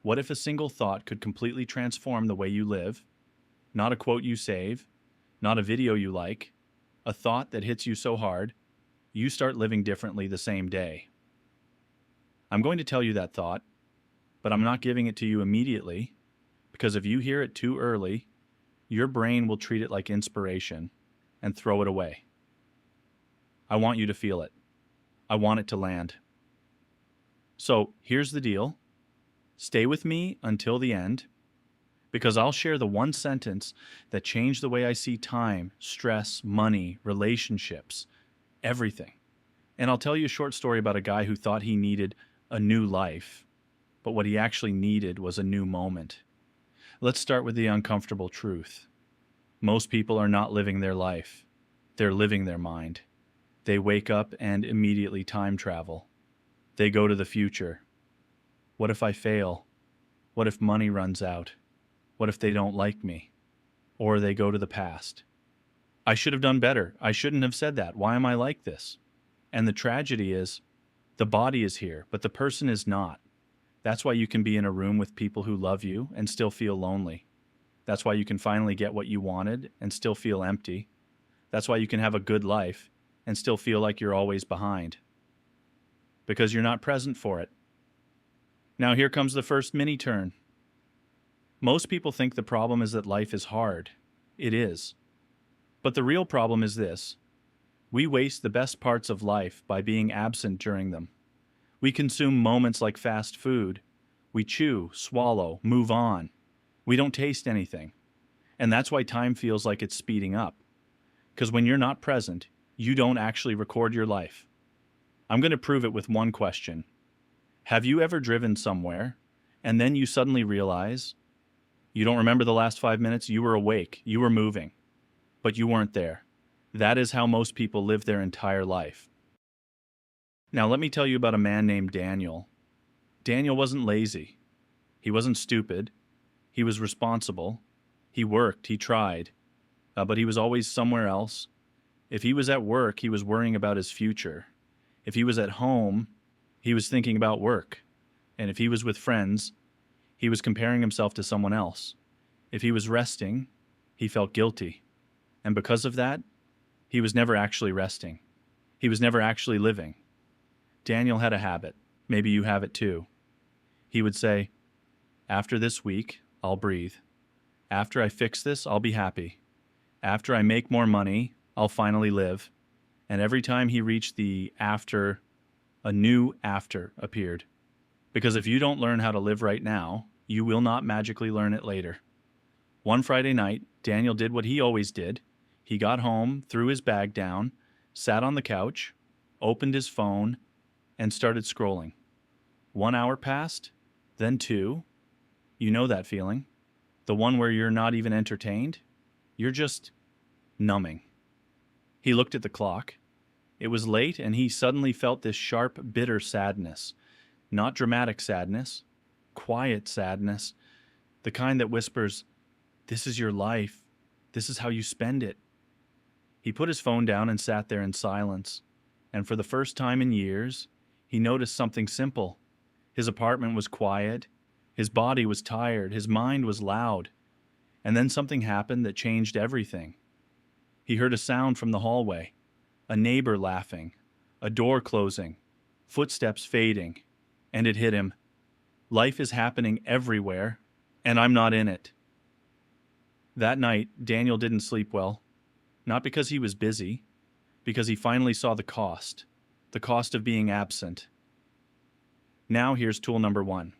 What if a single thought could completely transform the way you live? Not a quote you save, not a video you like, a thought that hits you so hard, you start living differently the same day. I'm going to tell you that thought, but I'm not giving it to you immediately, because if you hear it too early, your brain will treat it like inspiration and throw it away. I want you to feel it. I want it to land. So here's the deal. Stay with me until the end, because I'll share the one sentence that changed the way I see time, stress, money, relationships, everything. And I'll tell you a short story about a guy who thought he needed a new life, but what he actually needed was a new moment. Let's start with the uncomfortable truth. Most people are not living their life. They're living their mind. They wake up and immediately time travel. They go to the future. What if I fail? What if money runs out? What if they don't like me? Or they go to the past. I should have done better. I shouldn't have said that. Why am I like this? And the tragedy is, the body is here, but the person is not. That's why you can be in a room with people who love you and still feel lonely. That's why you can finally get what you wanted and still feel empty. That's why you can have a good life and still feel like you're always behind. Because you're not present for it. Now here comes the first mini turn. Most people think the problem is that life is hard. It is. But the real problem is this. We waste the best parts of life by being absent during them. We consume moments like fast food. We chew, swallow, move on. We don't taste anything. And that's why time feels like it's speeding up. Because when you're not present, you don't actually record your life. I'm going to prove it with one question. Have you ever driven somewhere, and then you suddenly realize you don't remember the last 5 minutes? You were awake, you were moving, but you weren't there. That is how most people live their entire life. Now let me tell you about a man named Daniel. Daniel wasn't lazy. He wasn't stupid. He was responsible. He worked, he tried, but he was always somewhere else. If he was at work, he was worrying about his future. If he was at home, he was thinking about work. And if he was with friends, he was comparing himself to someone else. If he was resting, he felt guilty. And because of that, he was never actually resting. He was never actually living. Daniel had a habit. Maybe you have it too. He would say, after this week, I'll breathe. After I fix this, I'll be happy. After I make more money, I'll finally live. And every time he reached the after, a new after appeared. Because if you don't learn how to live right now, you will not magically learn it later. One Friday night, Daniel did what he always did. He got home, threw his bag down, sat on the couch, opened his phone, and started scrolling. 1 hour passed, then 2. You know that feeling. The one where you're not even entertained. You're just numbing. He looked at the clock. It was late, and he suddenly felt this sharp, bitter sadness. Not dramatic sadness, quiet sadness, the kind that whispers, "This is your life. This is how you spend it." He put his phone down and sat there in silence. And for the first time in years, he noticed something simple. His apartment was quiet. His body was tired. His mind was loud. And then something happened that changed everything. He heard a sound from the hallway. A neighbor laughing, a door closing, footsteps fading, and it hit him. Life is happening everywhere, and I'm not in it. That night, Daniel didn't sleep well. Not because he was busy, because he finally saw the cost of being absent. Now here's tool number 1.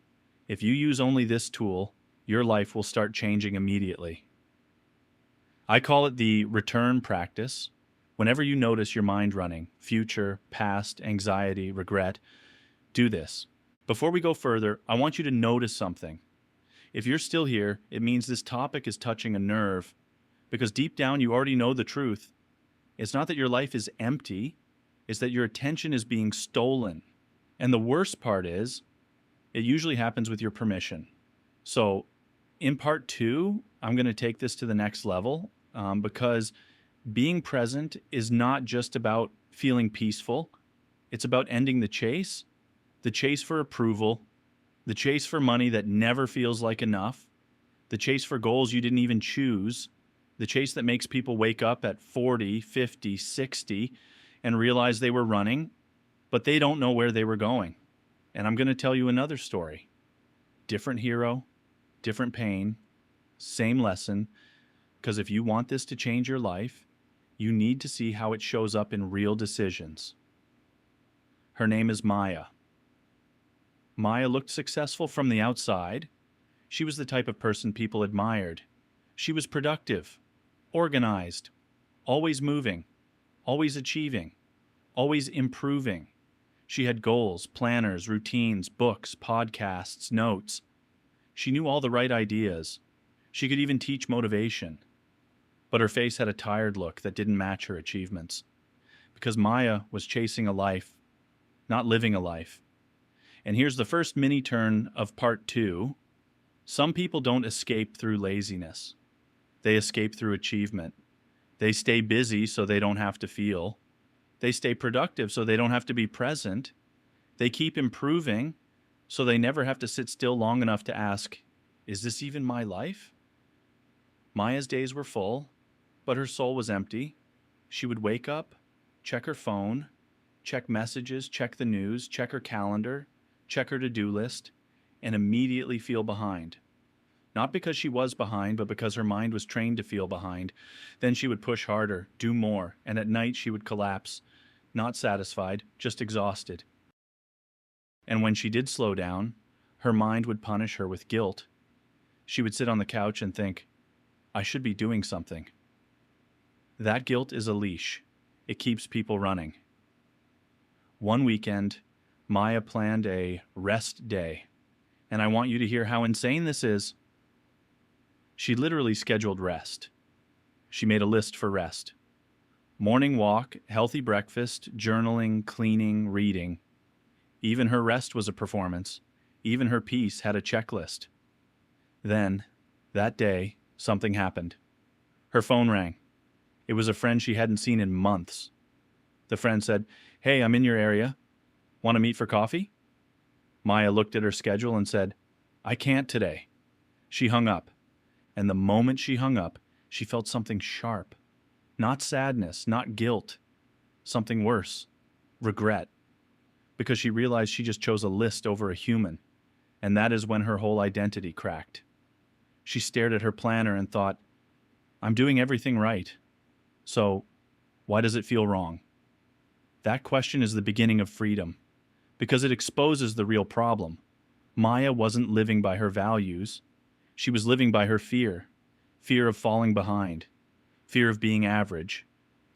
If you use only this tool, your life will start changing immediately. I call it the return practice. Whenever you notice your mind running, future, past, anxiety, regret, do this. Before we go further, I want you to notice something. If you're still here, it means this topic is touching a nerve, because deep down you already know the truth. It's not that your life is empty, it's that your attention is being stolen. And the worst part is, it usually happens with your permission. So in part 2, I'm going to take this to the next level, because being present is not just about feeling peaceful. It's about ending the chase for approval, The chase for money that never feels like enough, the chase for goals you didn't even choose, the chase that makes people wake up at 40, 50, 60 and realize they were running, but they don't know where they were going. And I'm going to tell you another story. Different hero, different pain, same lesson. Because if you want this to change your life, you need to see how it shows up in real decisions. Her name is Maya. Maya looked successful from the outside. She was the type of person people admired. She was productive, organized, always moving, always achieving, always improving. She had goals, planners, routines, books, podcasts, notes. She knew all the right ideas. She could even teach motivation. But her face had a tired look that didn't match her achievements. Because Maya was chasing a life, not living a life. And here's the first mini turn of part 2. Some people don't escape through laziness. They escape through achievement. They stay busy so they don't have to feel. They stay productive so they don't have to be present. They keep improving so they never have to sit still long enough to ask, is this even my life? Maya's days were full, but her soul was empty. She would wake up, check her phone, check messages, check the news, check her calendar, check her to-do list, and immediately feel behind. Not because she was behind, but because her mind was trained to feel behind. Then she would push harder, do more, and at night she would collapse, not satisfied, just exhausted. And when she did slow down, her mind would punish her with guilt. She would sit on the couch and think, I should be doing something. That guilt is a leash. It keeps people running. One weekend, Maya planned a rest day, and I want you to hear how insane this is. She literally scheduled rest. She made a list for rest. Morning walk, healthy breakfast, journaling, cleaning, reading. Even her rest was a performance. Even her peace had a checklist. Then, that day, something happened. Her phone rang. It was a friend she hadn't seen in months. The friend said, "Hey, I'm in your area. Want to meet for coffee?" Maya looked at her schedule and said, "I can't today." She hung up. And the moment she hung up, she felt something sharp. Not sadness, not guilt. Something worse. Regret. Because she realized she just chose a list over a human. And that is when her whole identity cracked. She stared at her planner and thought, I'm doing everything right. So, why does it feel wrong? That question is the beginning of freedom. Because it exposes the real problem. Maya wasn't living by her values. She was living by her fear. Fear of falling behind. Fear of being average.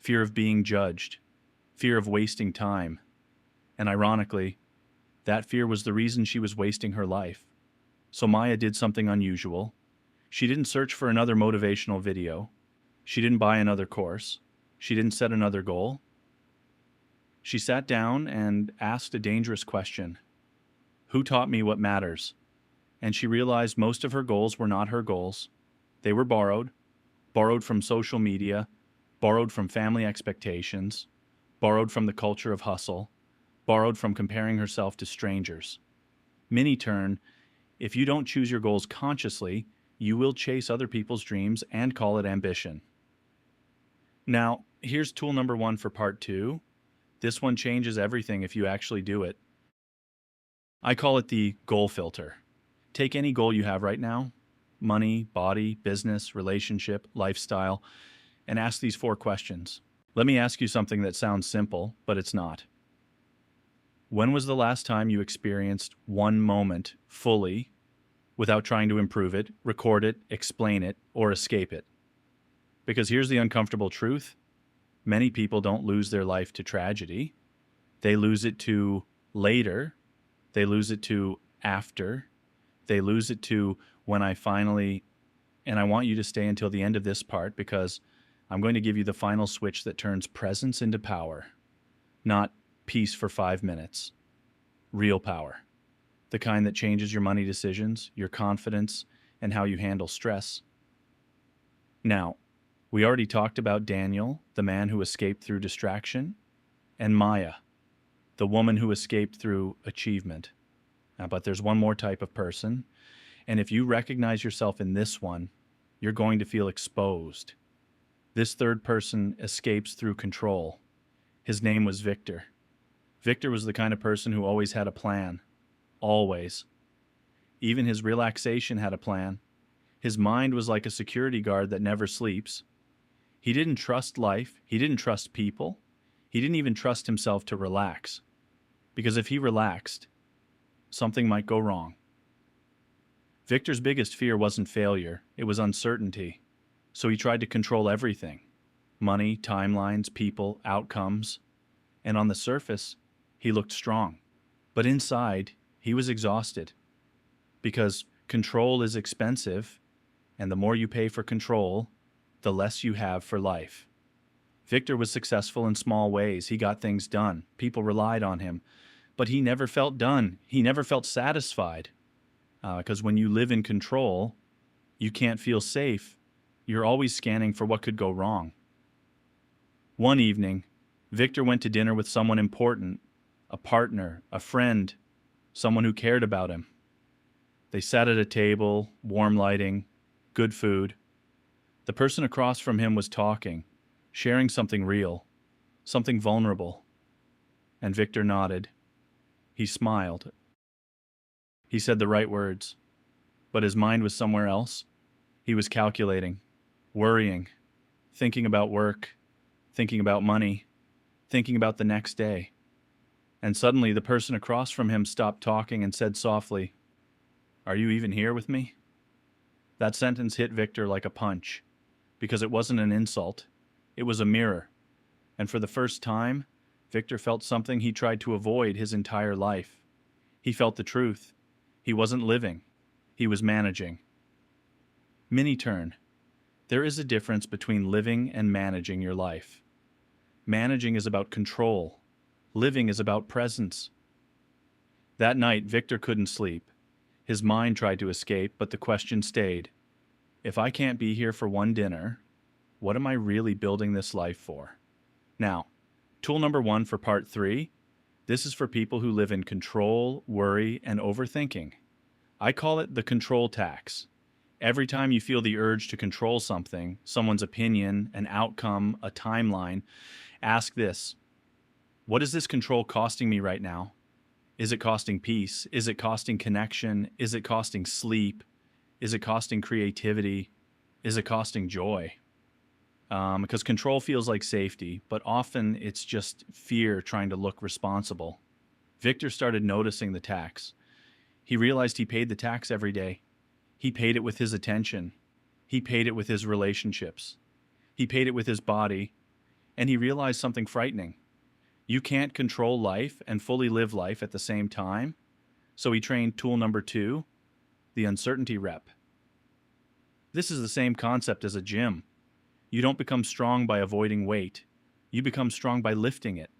Fear of being judged. Fear of wasting time. And ironically, that fear was the reason she was wasting her life. So Maya did something unusual. She didn't search for another motivational video. She didn't buy another course. She didn't set another goal. She sat down and asked a dangerous question. Who taught me what matters? And she realized most of her goals were not her goals. They were borrowed from social media, borrowed from family expectations, borrowed from the culture of hustle, borrowed from comparing herself to strangers. Mini turn, if you don't choose your goals consciously, you will chase other people's dreams and call it ambition. Now, here's tool number 1 for part 2. This one changes everything if you actually do it. I call it the goal filter. Take any goal you have right now, money, body, business, relationship, lifestyle, and ask these 4 questions. Let me ask you something that sounds simple, but it's not. When was the last time you experienced one moment fully without trying to improve it, record it, explain it, or escape it? Because here's the uncomfortable truth. Many people don't lose their life to tragedy. They lose it to later. They lose it to after. They lose it to when I finally, and I want you to stay until the end of this part because I'm going to give you the final switch that turns presence into power. Not peace for 5 minutes. Real power. The kind that changes your money decisions, your confidence, and how you handle stress. Now, we already talked about Daniel, the man who escaped through distraction, and Maya, the woman who escaped through achievement. But there's one more type of person, and if you recognize yourself in this one, you're going to feel exposed. This third person escapes through control. His name was Victor. Victor was the kind of person who always had a plan. Always. Even his relaxation had a plan. His mind was like a security guard that never sleeps. He didn't trust life. He didn't trust people. He didn't even trust himself to relax. Because if he relaxed, something might go wrong. Victor's biggest fear wasn't failure, it was uncertainty. So he tried to control everything. Money, timelines, people, outcomes. And on the surface, he looked strong. But inside, he was exhausted. Because control is expensive, and the more you pay for control, the less you have for life. Victor was successful in small ways. He got things done. People relied on him. But he never felt done. He never felt satisfied. Because when you live in control, you can't feel safe. You're always scanning for what could go wrong. One evening, Victor went to dinner with someone important, a partner, a friend, someone who cared about him. They sat at a table, warm lighting, good food. The person across from him was talking, sharing something real, something vulnerable. And Victor nodded. He smiled. He said the right words, but his mind was somewhere else. He was calculating, worrying, thinking about work, thinking about money, thinking about the next day. And suddenly the person across from him stopped talking and said softly, "Are you even here with me?" That sentence hit Victor like a punch, because it wasn't an insult. It was a mirror. And for the first time, Victor felt something he tried to avoid his entire life. He felt the truth. He wasn't living. He was managing. Mini turn. There is a difference between living and managing your life. Managing is about control. Living is about presence. That night, Victor couldn't sleep. His mind tried to escape, but the question stayed. If I can't be here for one dinner, what am I really building this life for? Now, tool number 1 for part 3. This is for people who live in control, worry, and overthinking. I call it the control tax. Every time you feel the urge to control something, someone's opinion, an outcome, a timeline, ask this: what is this control costing me right now? Is it costing peace? Is it costing connection? Is it costing sleep? Is it costing creativity? Is it costing joy? Because control feels like safety, but often it's just fear trying to look responsible. Victor started noticing the tax. He realized he paid the tax every day. He paid it with his attention. He paid it with his relationships. He paid it with his body. And he realized something frightening. You can't control life and fully live life at the same time. So he trained tool number 2, the uncertainty rep. This is the same concept as a gym. You don't become strong by avoiding weight. You become strong by lifting it.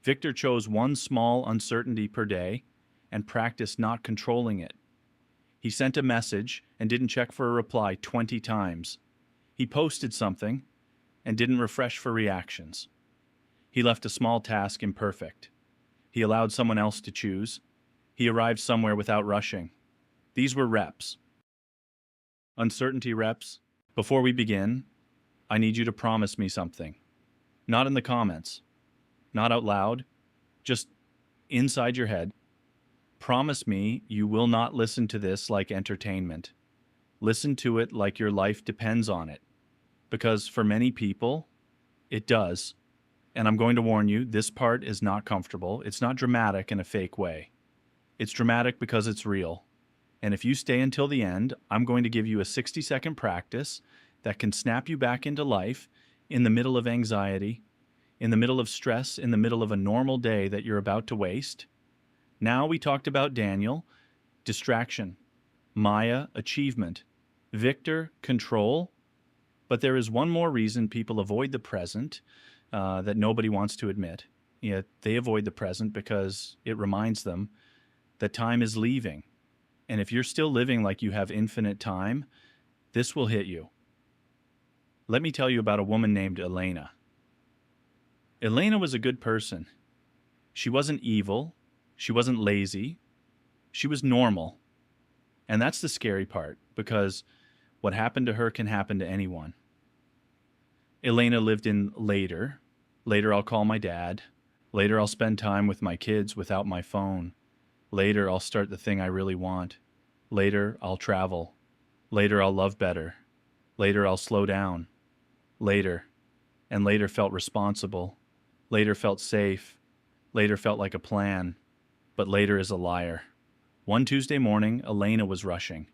Victor chose one small uncertainty per day and practiced not controlling it. He sent a message and didn't check for a reply 20 times. He posted something and didn't refresh for reactions. He left a small task imperfect. He allowed someone else to choose. He arrived somewhere without rushing. These were reps. Uncertainty reps. Before we begin, I need you to promise me something. Not in the comments. Not out loud. Just inside your head. Promise me you will not listen to this like entertainment. Listen to it like your life depends on it. Because for many people, it does. And I'm going to warn you, this part is not comfortable. It's not dramatic in a fake way. It's dramatic because it's real. And if you stay until the end, I'm going to give you a 60-second practice that can snap you back into life in the middle of anxiety, in the middle of stress, in the middle of a normal day that you're about to waste. Now we talked about Daniel, distraction, Maya, achievement, Victor, control. But there is one more reason people avoid the present that nobody wants to admit. Yet they avoid the present because it reminds them that time is leaving. And if you're still living like you have infinite time, this will hit you. Let me tell you about a woman named Elena. Elena was a good person. She wasn't evil. She wasn't lazy. She was normal. And that's the scary part, because what happened to her can happen to anyone. Elena lived in later. Later, I'll call my dad. Later, I'll spend time with my kids without my phone. Later, I'll start the thing I really want. Later, I'll travel. Later, I'll love better. Later, I'll slow down. Later. And later felt responsible. Later felt safe. Later felt like a plan. But later is a liar. One Tuesday morning, Elena was rushing.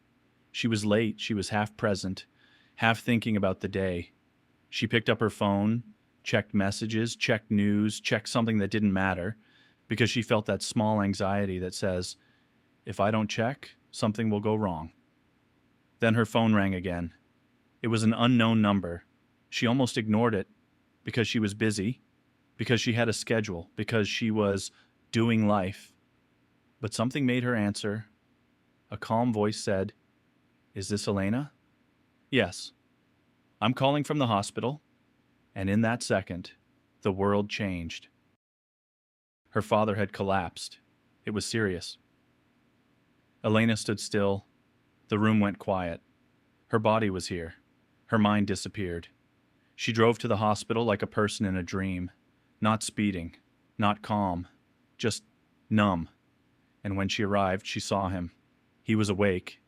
She was late. She was half present, half thinking about the day. She picked up her phone, checked messages, checked news, checked something that didn't matter, because she felt that small anxiety that says, if I don't check, something will go wrong. Then her phone rang again. It was an unknown number. She almost ignored it, because she was busy, because she had a schedule, because she was doing life. But something made her answer. A calm voice said, "Is this Elena?" "Yes. I'm calling from the hospital." And in that second, the world changed. Her father had collapsed. It was serious. Elena stood still. The room went quiet. Her body was here. Her mind disappeared. She drove to the hospital like a person in a dream, not speeding, not calm, just numb. And when she arrived, she saw him. He was awake,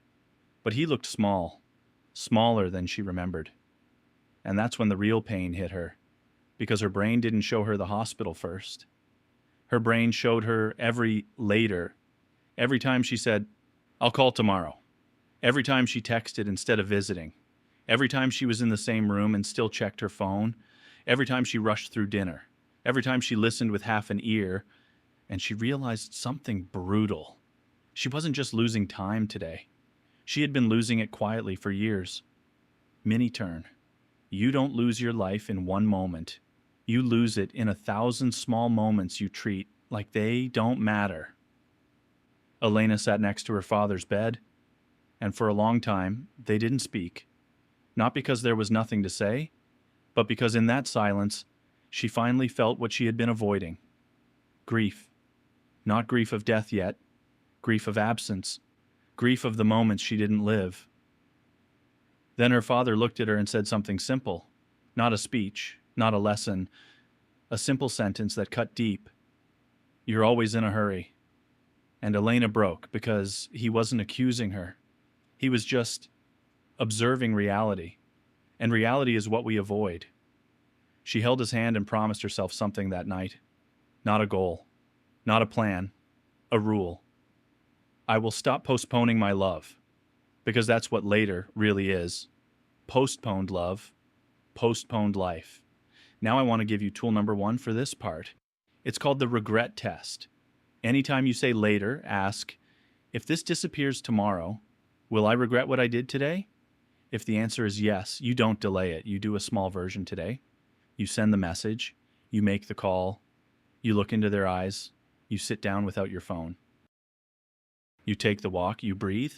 but he looked small, smaller than she remembered. And that's when the real pain hit her, because her brain didn't show her the hospital first. Her brain showed her every later. Every time she said, "I'll call tomorrow." Every time she texted instead of visiting. Every time she was in the same room and still checked her phone. Every time she rushed through dinner. Every time she listened with half an ear. And she realized something brutal. She wasn't just losing time today. She had been losing it quietly for years. Mini-turn. You don't lose your life in one moment. You lose it in 1,000 small moments you treat like they don't matter. Elena sat next to her father's bed, and for a long time, they didn't speak. Not because there was nothing to say, but because in that silence, she finally felt what she had been avoiding. Grief. Not grief of death yet, grief of absence, grief of the moments she didn't live. Then her father looked at her and said something simple, not a speech, not a lesson, a simple sentence that cut deep. "You're always in a hurry." And Elena broke, because he wasn't accusing her. He was just observing reality. And reality is what we avoid. She held his hand and promised herself something that night. Not a goal, not a plan, a rule. I will stop postponing my love, because that's what later really is. Postponed love, postponed life. Now I want to give you tool number 1 for this part. It's called the regret test. Anytime you say later, ask, if this disappears tomorrow, will I regret what I did today? If the answer is yes, you don't delay it. You do a small version today. You send the message. You make the call. You look into their eyes. You sit down without your phone. You take the walk. You breathe.